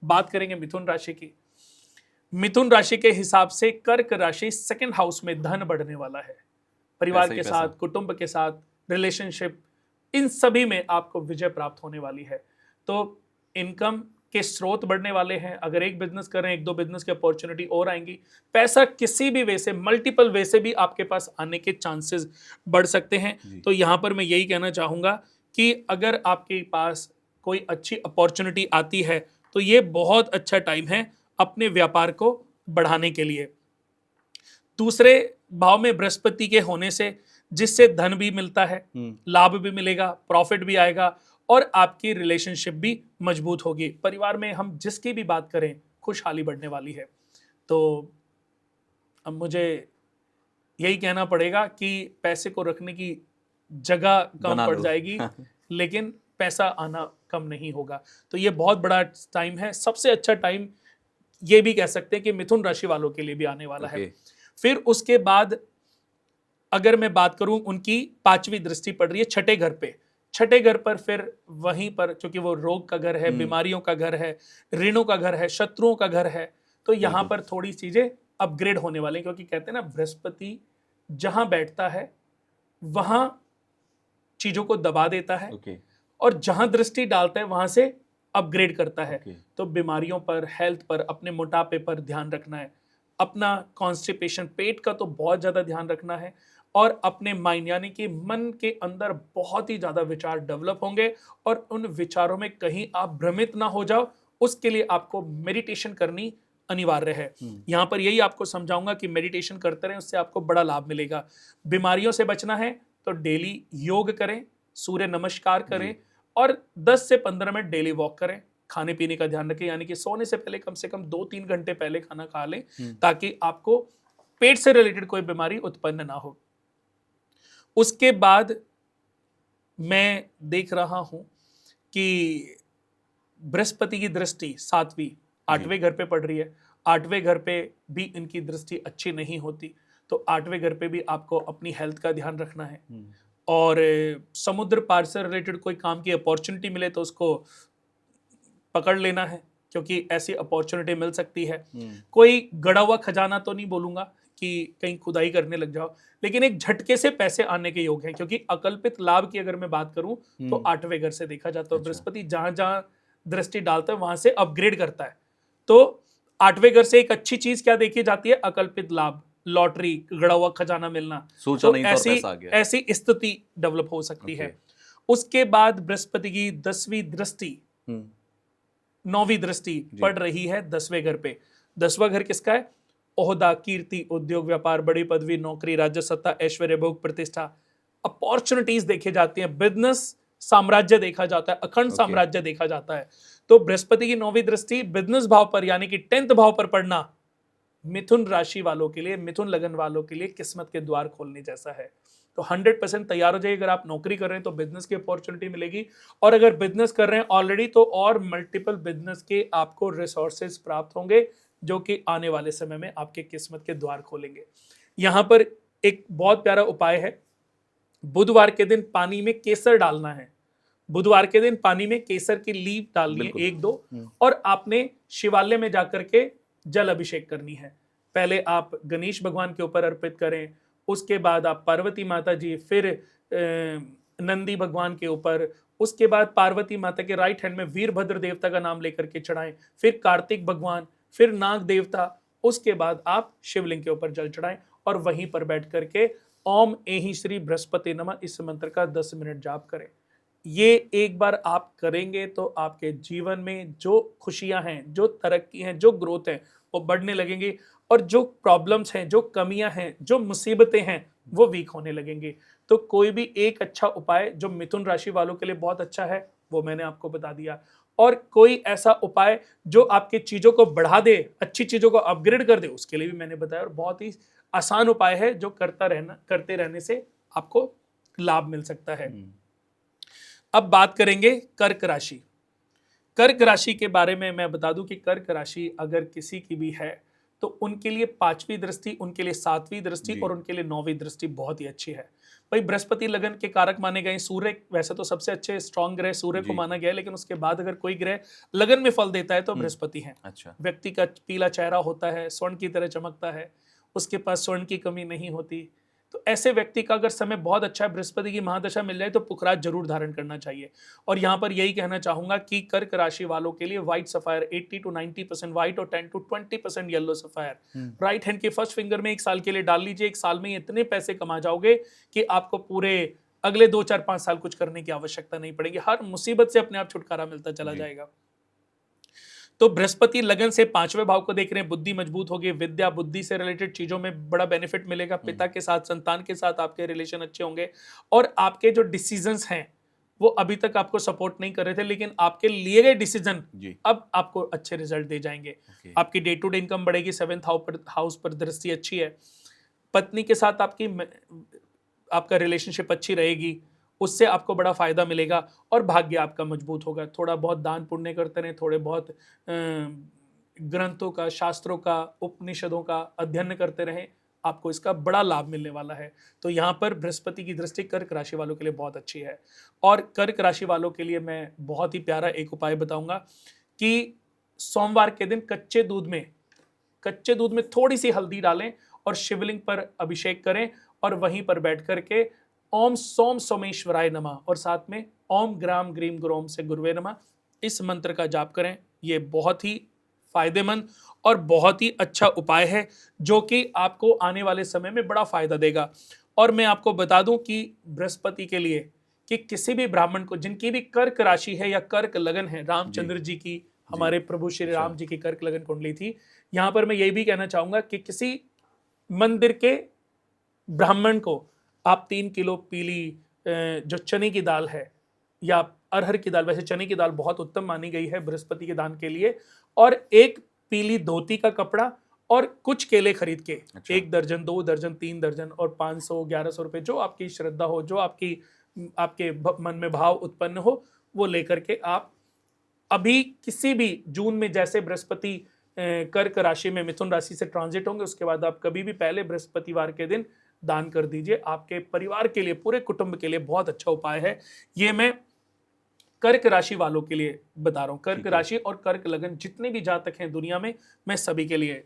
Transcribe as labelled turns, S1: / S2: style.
S1: बात करेंगे मिथुन राशि की। मिथुन राशि के हिसाब से कर्क राशि सेकंड हाउस में धन बढ़ने वाला है। परिवार के साथ, कुटुंब के साथ, रिलेशनशिप, इन सभी में आपको विजय प्राप्त होने वाली है। तो इनकम के स्रोत बढ़ने वाले हैं। अगर एक बिजनेस कर रहे हैं, एक दो बिजनेस की अपॉर्चुनिटी और आएंगी। पैसा किसी भी वे से, मल्टीपल वे से भी आपके पास आने के चांसेस बढ़ सकते हैं। तो यहां पर मैं यही कहना चाहूंगा कि अगर आपके पास कोई अच्छी अपॉर्चुनिटी आती है तो ये बहुत अच्छा टाइम है अपने व्यापार को बढ़ाने के लिए। दूसरे भाव में बृहस्पति के होने से जिससे धन भी मिलता है, लाभ भी मिलेगा, प्रॉफिट भी आएगा और आपकी रिलेशनशिप भी मजबूत होगी। परिवार में हम जिसकी भी बात करें, खुशहाली बढ़ने वाली है। तो अब मुझे यही कहना पड़ेगा कि पैसे को रखने की जगह कम पड़ जाएगी लेकिन पैसा आना कम नहीं होगा। तो ये बहुत बड़ा टाइम है। सबसे अच्छा टाइम ये भी कह सकते हैं कि मिथुन राशि वालों के लिए भी आने वाला है। फिर उसके बाद अगर मैं बात करूं, उनकी 5वीं दृष्टि पड़ रही है छठे घर पे। छठे घर पर फिर वहीं पर, चूंकि वो रोग का घर है, बीमारियों का घर है, ऋणों का घर है, शत्रुओं का घर है, तो यहां पर थोड़ी चीजें अपग्रेड होने वाली हैं। क्योंकि कहते हैं ना, बृहस्पति जहां बैठता है वहां चीजों को दबा देता है और जहां दृष्टि डालता है वहां से अपग्रेड करता है। तो बीमारियों पर, हेल्थ पर, अपने मोटापे पर ध्यान रखना है। अपना कॉन्स्टिपेशन, पेट का तो बहुत ज्यादा ध्यान रखना है। और अपने माइंड यानी कि मन के अंदर बहुत ही ज्यादा विचार डेवलप होंगे और उन विचारों में कहीं आप भ्रमित ना हो जाओ, उसके लिए आपको मेडिटेशन करनी अनिवार्य है। यहां पर यही आपको समझाऊंगा कि मेडिटेशन करते रहें, उससे आपको बड़ा लाभ मिलेगा। बीमारियों से बचना है तो डेली योग करें, सूर्य नमस्कार करें और 10 से 15 मिनट डेली वॉक करें। खाने पीने का ध्यान रखें, यानी कि सोने से पहले कम से कम 2-3 घंटे पहले खाना खा लें ताकि आपको पेट से रिलेटेड कोई बीमारी उत्पन्न ना हो। उसके बाद मैं देख रहा हूं कि बृहस्पति की दृष्टि 7वीं 8वें घर पे पड़ रही है। 8वें घर पे भी इनकी दृष्टि अच्छी नहीं होती। तो 8वें घर पे भी आपको अपनी हेल्थ का ध्यान रखना है। और समुद्र पार से रिलेटेड कोई काम की अपॉर्चुनिटी मिले तो उसको पकड़ लेना है, क्योंकि ऐसी अपॉर्चुनिटी मिल सकती है। कोई गड़ा हुआ खजाना तो नहीं बोलूंगा कि कहीं खुदाई करने लग जाओ, लेकिन एक झटके से पैसे आने के योग हैं। क्योंकि अकल्पित लाभ की अगर मैं बात करूं तो 8वें घर से देखा जाता है। बृहस्पति जहां जहां दृष्टि डालता है वहां से अपग्रेड करता है। तो 8वें घर से एक अच्छी चीज क्या देखी जाती है? अकल्पित लाभ, लॉटरी, गड़ा हुआ खजाना मिलना। तो ऐसी स्थिति डेवलप हो सकती है। उसके बाद बृहस्पति की 10वीं दृष्टि 9वीं दृष्टि पड़ रही है 10वें घर पे। 10वां घर किसका है? ओहदा, कीर्ति, उद्योग, व्यापार, बड़ी पदवी, नौकरी, राज्य सत्ता, ऐश्वर्य, भोग, प्रतिष्ठा, अपॉर्चुनिटीज देखे जाती हैं। बिजनेस साम्राज्य देखा जाता है, अखंड साम्राज्य देखा जाता है। तो बृहस्पति की 9वीं दृष्टि बिजनेस भाव पर यानी कि 10th भाव पर पड़ना मिथुन राशि वालों के लिए, मिथुन लगन वालों के लिए किस्मत के द्वार खोलने जैसा है। तो 100% तैयार हो जाइए। अगर आप नौकरी कर रहे हैं तो बिजनेस की अपॉर्चुनिटी मिलेगी, और अगर बिजनेस कर रहे हैं ऑलरेडी तो और मल्टीपल बिजनेस के आपको रिसोर्सेज प्राप्त होंगे जो कि आने वाले समय में आपके किस्मत के द्वार खोलेंगे। यहां पर एक बहुत प्यारा उपाय है। बुधवार के दिन पानी में केसर डालना है। बुधवार के दिन पानी में केसर की लीफ डालनी है 1-2, और आपने शिवालय में जाकर के जल अभिषेक करनी है। पहले आप गणेश भगवान के ऊपर अर्पित करें, उसके बाद आप पार्वती माता जी, फिर नंदी भगवान के ऊपर, उसके बाद पार्वती माता के राइट हैंड में वीरभद्र देवता का नाम लेकर के चढ़ाएं, फिर कार्तिक भगवान, फिर नाग देवता, उसके बाद आप शिवलिंग के ऊपर जल चढ़ाएं और वहीं पर बैठ करके ओम एहि श्री बृहस्पति नमः इस मंत्र का 10 मिनट जाप करें। ये एक बार आप करेंगे तो आपके जीवन में जो खुशियां हैं, जो तरक्की हैं, जो ग्रोथ है, वो बढ़ने लगेंगी और जो प्रॉब्लम्स हैं, जो कमियां हैं, जो मुसीबतें हैं, वो वीक होने लगेंगी। तो कोई भी एक अच्छा उपाय जो मिथुन राशि वालों के लिए बहुत अच्छा है वो मैंने आपको बता दिया, और कोई ऐसा उपाय जो आपकी चीजों को बढ़ा दे, अच्छी चीजों को अपग्रेड कर दे, उसके लिए भी मैंने बताया। और बहुत ही आसान उपाय है जो करते रहने से आपको लाभ मिल सकता है। अब बात करेंगे कर्क राशि। कर्क राशि के बारे में मैं बता दूं कि कर्क राशि अगर किसी की भी है तो उनके लिए 5वीं दृष्टि, उनके लिए 7वीं दृष्टि और उनके लिए 9वीं दृष्टि बहुत ही अच्छी है। भाई बृहस्पति लगन के कारक माने गए सूर्य, वैसे तो सबसे अच्छे स्ट्रॉन्ग ग्रह सूर्य को माना गया है, लेकिन उसके बाद अगर कोई ग्रह लगन में फल देता है तो बृहस्पति है।
S2: अच्छा।
S1: व्यक्ति का पीला चेहरा होता है, स्वर्ण की तरह चमकता है, उसके पास स्वर्ण की कमी नहीं होती। तो ऐसे व्यक्ति का अगर समय बहुत अच्छा है, बृहस्पति की महादशा मिल जाए तो पुखराज जरूर धारण करना चाहिए। और यहाँ पर यही कहना चाहूंगा कि कर्क राशि वालों के लिए व्हाइट सफायर 80 to 90% व्हाइट और 10 to 20% yellow sapphire right hand के फर्स्ट फिंगर में 1 साल के लिए डाल लीजिए। 1 साल में इतने पैसे कमा जाओगे कि आपको पूरे अगले 2 4 5 साल कुछ करने की आवश्यकता नहीं पड़ेगी। हर मुसीबत से अपने आप छुटकारा मिलता चला जाएगा। तो बृहस्पति लगन से 5वें भाव को देख रहे हैं, बुद्धि मजबूत होगी, विद्या बुद्धि से रिलेटेड चीजों में बड़ा बेनिफिट मिलेगा। पिता के साथ, संतान के साथ आपके रिलेशन अच्छे होंगे और आपके जो डिसीजंस हैं वो अभी तक आपको सपोर्ट नहीं कर रहे थे, लेकिन आपके लिए गए डिसीजन अब आपको अच्छे रिजल्ट दे जाएंगे। आपकी डे टू डे इनकम बढ़ेगी। 7th हाउस पर दृष्टि अच्छी है। पत्नी के साथ आपका रिलेशनशिप अच्छी रहेगी, उससे आपको बड़ा फायदा मिलेगा और भाग्य आपका मजबूत होगा। थोड़ा बहुत दान पुण्य करते रहें, थोड़े बहुत ग्रंथों का, शास्त्रों का, उपनिषदों का अध्ययन करते रहें, आपको इसका बड़ा लाभ मिलने वाला है। तो यहाँ पर बृहस्पति की दृष्टि कर्क राशि वालों के लिए बहुत अच्छी है। और कर्क राशि वालों के लिए मैं बहुत ही प्यारा एक उपाय बताऊंगा कि सोमवार के दिन कच्चे दूध में थोड़ी सी हल्दी डालें और शिवलिंग पर अभिषेक करें और वहीं पर बैठ करके ओम सोम सोमेश्वराय नमः और साथ में ओम ग्राम ग्रीम ग्रोम से गुरुवे नमः इस मंत्र का जाप करें। ये बहुत ही फायदेमंद और बहुत ही अच्छा उपाय है जो कि आपको आने वाले समय में बड़ा फायदा देगा। और मैं आपको बता दूं कि बृहस्पति के लिए कि किसी भी ब्राह्मण को जिनकी भी कर्क राशि है या कर्क लगन है, रामचंद्र जी की, हमारे प्रभु श्री राम जी की कर्क लगन कुंडली थी। यहां पर मैं ये भी कहना चाहूंगा कि किसी मंदिर के ब्राह्मण को आप 3 किलो पीली जो चने की दाल है या अरहर की दाल, वैसे चने की दाल बहुत उत्तम मानी गई है बृहस्पति के दान के लिए, और एक पीली धोती का कपड़ा और कुछ केले खरीद के 1 दर्जन, 2 दर्जन, 3 दर्जन और 500 1100 रुपए, जो आपकी श्रद्धा हो, जो आपके मन में भाव उत्पन्न हो, वो लेकर के आप अभी किसी भी जून में, जैसे बृहस्पति कर्क राशि में मिथुन राशि से ट्रांजिट होंगे, उसके बाद आप कभी भी पहले बृहस्पतिवार के दिन दान कर दीजिए। आपके परिवार के लिए, पूरे कुटुंब के लिए बहुत अच्छा उपाय है। ये मैं कर्क राशि वालों के लिए बता रहा हूं। कर्क राशि और कर्क लगन जितने भी जातक हैं दुनिया में, मैं सभी के लिए